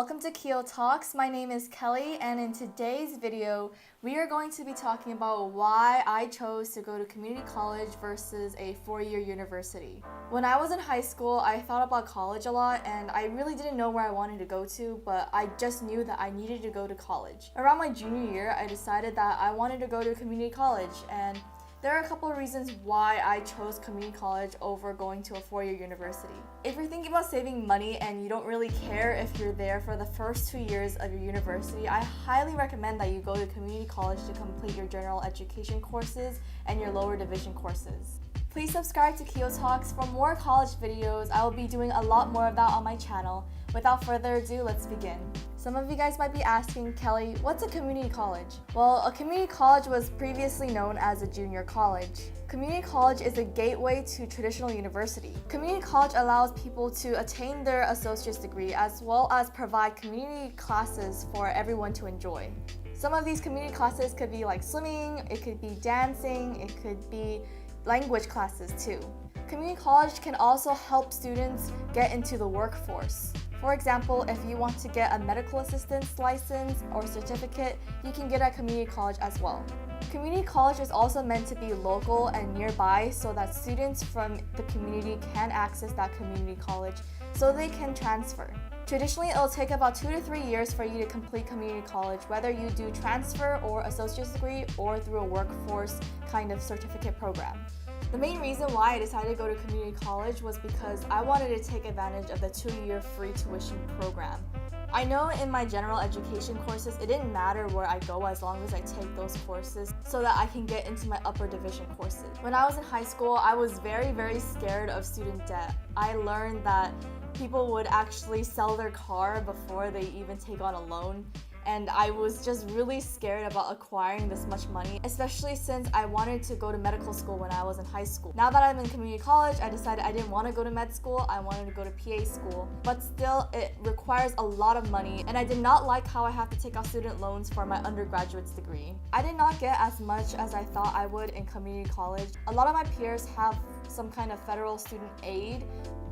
welcome to Keo Talks. My name is Kelly, and in today's video, we are going to be talking about why I chose to go to community college versus a four-year university. When I was in high school, I thought about college a lot, and I really didn't know where I wanted to go to, but I just knew that I needed to go to college. Around my junior year, I decided that I wanted to go to community college, and there are a couple of reasons why I chose community college over going to a four-year university. If you're thinking about saving money and you don't really care if you're there for the first 2 years of your university, I highly recommend that you go to community college to complete your general education courses and your lower division courses. Please subscribe to Keo Talks for more college videos. I will be doing a lot more of that on my channel. Without further ado, let's begin. Some of you guys might be asking, Kelly, what's a community college? Well, a community college was previously known as a junior college. Community college is a gateway to traditional university. Community college allows people to attain their associate's degree as well as provide community classes for everyone to enjoy. Some of these community classes could be like swimming, it could be dancing, it could be language classes too. Community college can also help students get into the workforce. For example, if you want to get a medical assistance license or certificate, you can get at community college as well. Community college is also meant to be local and nearby so that students from the community can access that community college so they can transfer. Traditionally, it'll take about 2 to 3 years for you to complete community college, whether you do transfer or associate's degree or through a workforce kind of certificate program. The main reason why I decided to go to community college was because I wanted to take advantage of the 2-year free tuition program. I know in my general education courses, it didn't matter where I go as long as I take those courses so that I can get into my upper division courses. When I was in high school, I was very scared of student debt. I learned that people would actually sell their car before they even take on a loan. And I was just really scared about acquiring this much money, especially since I wanted to go to medical school when I was in high school. Now that I'm in community college, I decided I didn't want to go to med school, I wanted to go to PA school. But still, it requires a lot of money, and I did not like how I have to take out student loans for my undergraduate's degree. I did not get as much as I thought I would in community college. A lot of my peers have some kind of federal student aid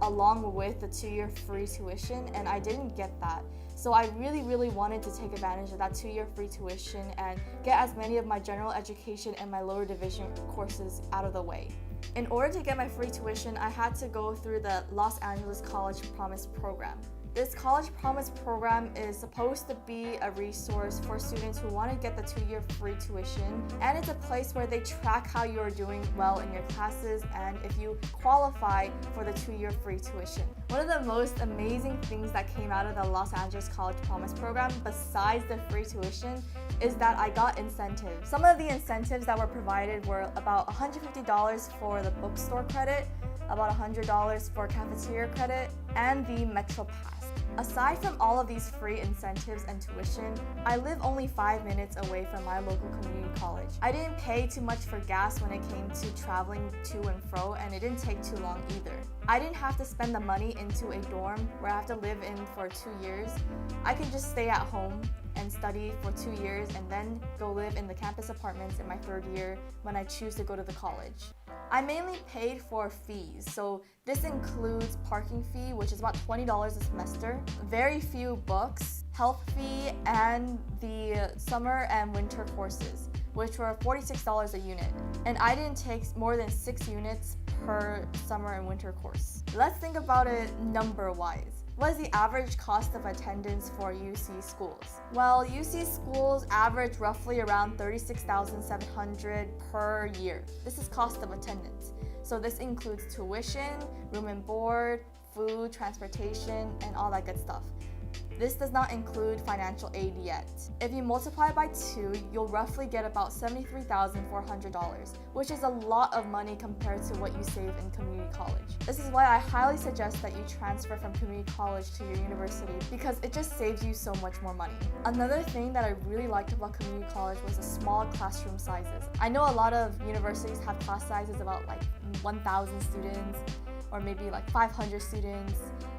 along with the 2-year free tuition, and I didn't get that. So I really wanted to take advantage of that 2-year free tuition and get as many of my general education and my lower division courses out of the way. In order to get my free tuition, I had to go through the Los Angeles College Promise program. This College Promise program is supposed to be a resource for students who want to get the 2-year free tuition, and it's a place where they track how you are doing well in your classes and if you qualify for the 2-year free tuition. One of the most amazing things that came out of the Los Angeles College Promise program, besides the free tuition, is that I got incentives. Some of the incentives that were provided were about $150 for the bookstore credit, about $100 for cafeteria credit, and the Metro Pass. Aside from all of these free incentives and tuition, I live only 5 minutes away from my local community college. I didn't pay too much for gas when it came to traveling to and fro, and it didn't take too long either. I didn't have to spend the money into a dorm where I have to live in for 2 years. I can just stay at home and study for 2 years and then go live in the campus apartments in my 3rd year when I choose to go to the college. I mainly paid for fees, so this includes parking fee, which is about $20 a semester, very few books, health fee, and the summer and winter courses, which were $46 a unit. And I didn't take more than 6 units per summer and winter course. Let's think about it number-wise. What is the average cost of attendance for UC schools? Well, UC schools average roughly around $36,700 per year. This is cost of attendance. So this includes tuition, room and board, food, transportation, and all that good stuff. This does not include financial aid yet. If you multiply by 2, you'll roughly get about $73,400, which is a lot of money compared to what you save in community college. This is why I highly suggest that you transfer from community college to your university because it just saves you so much more money. Another thing that I really liked about community college was the small classroom sizes. I know a lot of universities have class sizes about like 1,000 students or maybe like 500 students.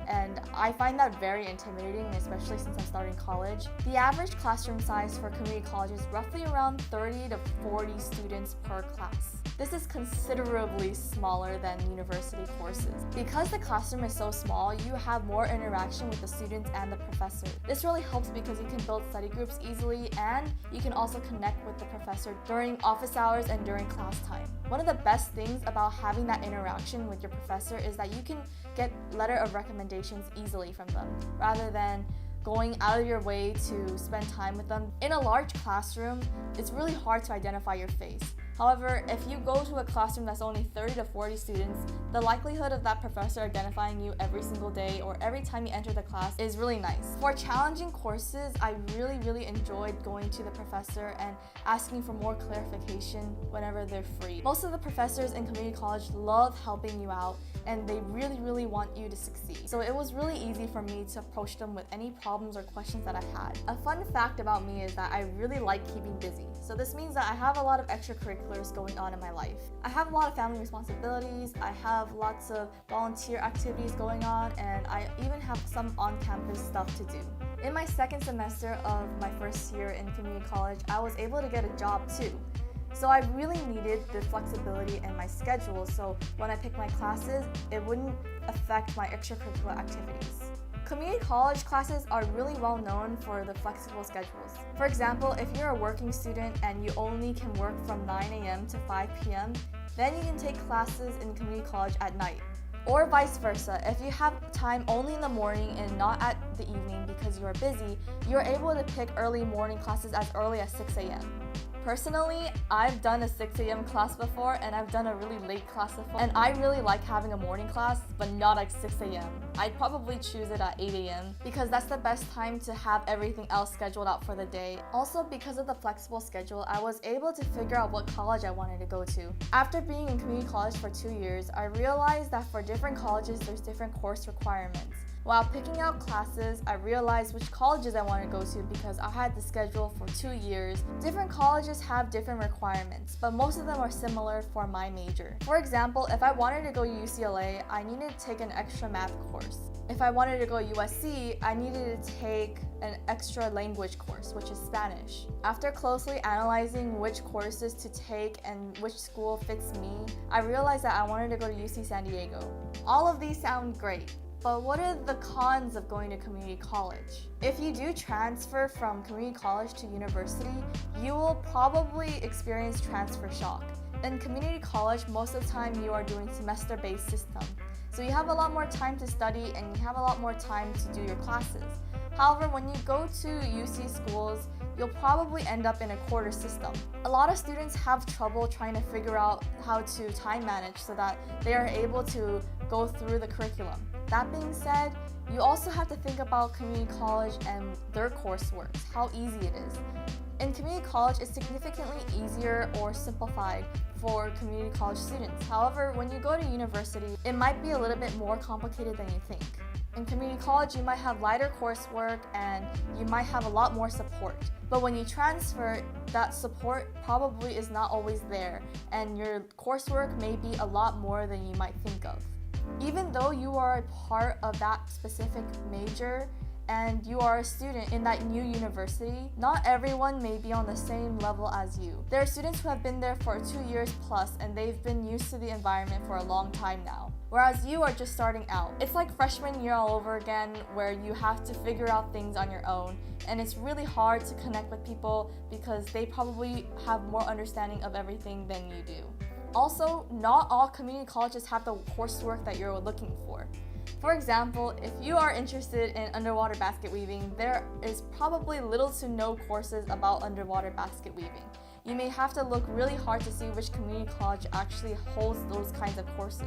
And I find that very intimidating, especially since I'm starting college. The average classroom size for community college is roughly around 30 to 40 students per class. This is considerably smaller than university courses. Because the classroom is so small, you have more interaction with the students and the professor. This really helps because you can build study groups easily, and you can also connect with the professor during office hours and during class time. One of the best things about having that interaction with your professor is that you can get letter of recommendations easily from them, rather than going out of your way to spend time with them. In a large classroom, it's really hard to identify your face. However, if you go to a classroom that's only 30 to 40 students, the likelihood of that professor identifying you every single day or every time you enter the class is really nice. For challenging courses, I really enjoyed going to the professor and asking for more clarification whenever they're free. Most of the professors in community college love helping you out, and they really want you to succeed. So it was really easy for me to approach them with any problems or questions that I had. A fun fact about me is that I really like keeping busy. So this means that I have a lot of extracurriculars going on in my life. I have a lot of family responsibilities, I have lots of volunteer activities going on, and I even have some on-campus stuff to do. In my second semester of my first year in community college, I was able to get a job too. So I really needed the flexibility in my schedule, so when I picked my classes, it wouldn't affect my extracurricular activities. Community college classes are really well known for the flexible schedules. For example, if you're a working student and you only can work from 9 a.m. to 5 p.m., then you can take classes in community college at night. Or vice versa, if you have time only in the morning and not at the evening because you are busy, you're able to pick early morning classes as early as 6 a.m. Personally, I've done a 6 a.m. class before, and I've done a really late class before, and I really like having a morning class, but not at 6 a.m. I'd probably choose it at 8 a.m. because that's the best time to have everything else scheduled out for the day. Also, because of the flexible schedule, I was able to figure out what college I wanted to go to. After being in community college for 2 years, I realized that for different colleges, there's different course requirements. While picking out classes, I realized which colleges I wanted to go to because I had the schedule for 2 years. Different colleges have different requirements, but most of them are similar for my major. For example, if I wanted to go to UCLA, I needed to take an extra math course. If I wanted to go to USC, I needed to take an extra language course, which is Spanish. After closely analyzing which courses to take and which school fits me, I realized that I wanted to go to UC San Diego. All of these sound great. But what are the cons of going to community college? If you do transfer from community college to university, you will probably experience transfer shock. In community college, most of the time you are doing semester-based system. So you have a lot more time to study and you have a lot more time to do your classes. However, when you go to UC schools, you'll probably end up in a quarter system. A lot of students have trouble trying to figure out how to time manage so that they are able to go through the curriculum. That being said, you also have to think about community college and their coursework, how easy it is. In community college, it's significantly easier or simplified for community college students. However, when you go to university, it might be a little bit more complicated than you think. In community college, you might have lighter coursework and you might have a lot more support. But when you transfer, that support probably is not always there, and your coursework may be a lot more than you might think of. Even though you are a part of that specific major and you are a student in that new university, not everyone may be on the same level as you. There are students who have been there for 2 years plus and they've been used to the environment for a long time now, whereas you are just starting out. It's like freshman year all over again, where you have to figure out things on your own, and it's really hard to connect with people because they probably have more understanding of everything than you do. Also, not all community colleges have the coursework that you're looking for. For example, if you are interested in underwater basket weaving, there is probably little to no courses about underwater basket weaving. You may have to look really hard to see which community college actually holds those kinds of courses.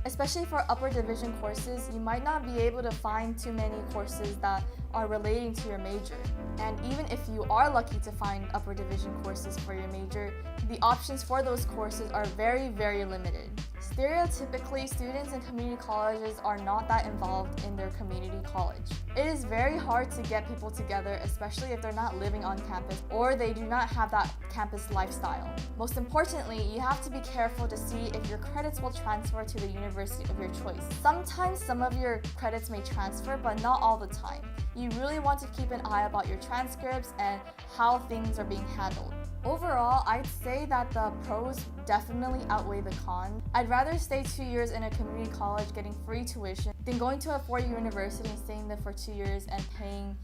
Especially for upper division courses, you might not be able to find too many courses that are relating to your major. And even if you are lucky to find upper division courses for your major, the options for those courses are very limited. Stereotypically, students in community colleges are not that involved in their community college. It is very hard to get people together, especially if they're not living on campus or they do not have that campus lifestyle. Most importantly, you have to be careful to see if your credits will transfer to the university of your choice. Sometimes some of your credits may transfer, but not all the time. You really want to keep an eye about your transcripts and how things are being handled. Overall, I'd say that the pros definitely outweigh the cons. I'd rather stay 2 years in a community college getting free tuition than going to a 4-year university and staying there for 2 years and paying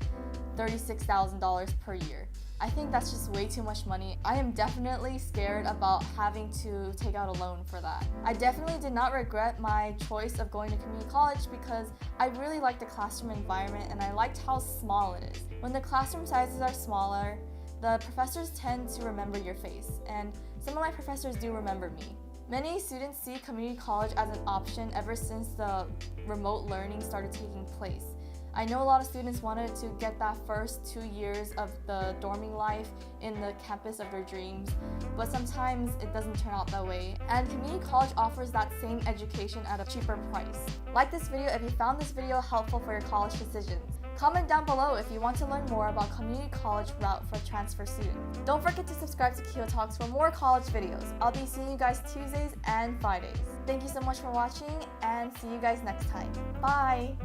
$36,000 per year. I think that's just way too much money. I am definitely scared about having to take out a loan for that. I definitely did not regret my choice of going to community college because I really liked the classroom environment and I liked how small it is. When the classroom sizes are smaller, the professors tend to remember your face, and some of my professors do remember me. Many students see community college as an option ever since the remote learning started taking place. I know a lot of students wanted to get that first 2 years of the dorming life in the campus of their dreams, but sometimes it doesn't turn out that way, and community college offers that same education at a cheaper price. Like this video if you found this video helpful for your college decisions. Comment down below if you want to learn more about community college route for transfer students. Don't forget to subscribe to Kyo Talks for more college videos. I'll be seeing you guys Tuesdays and Fridays. Thank you so much for watching and see you guys next time. Bye!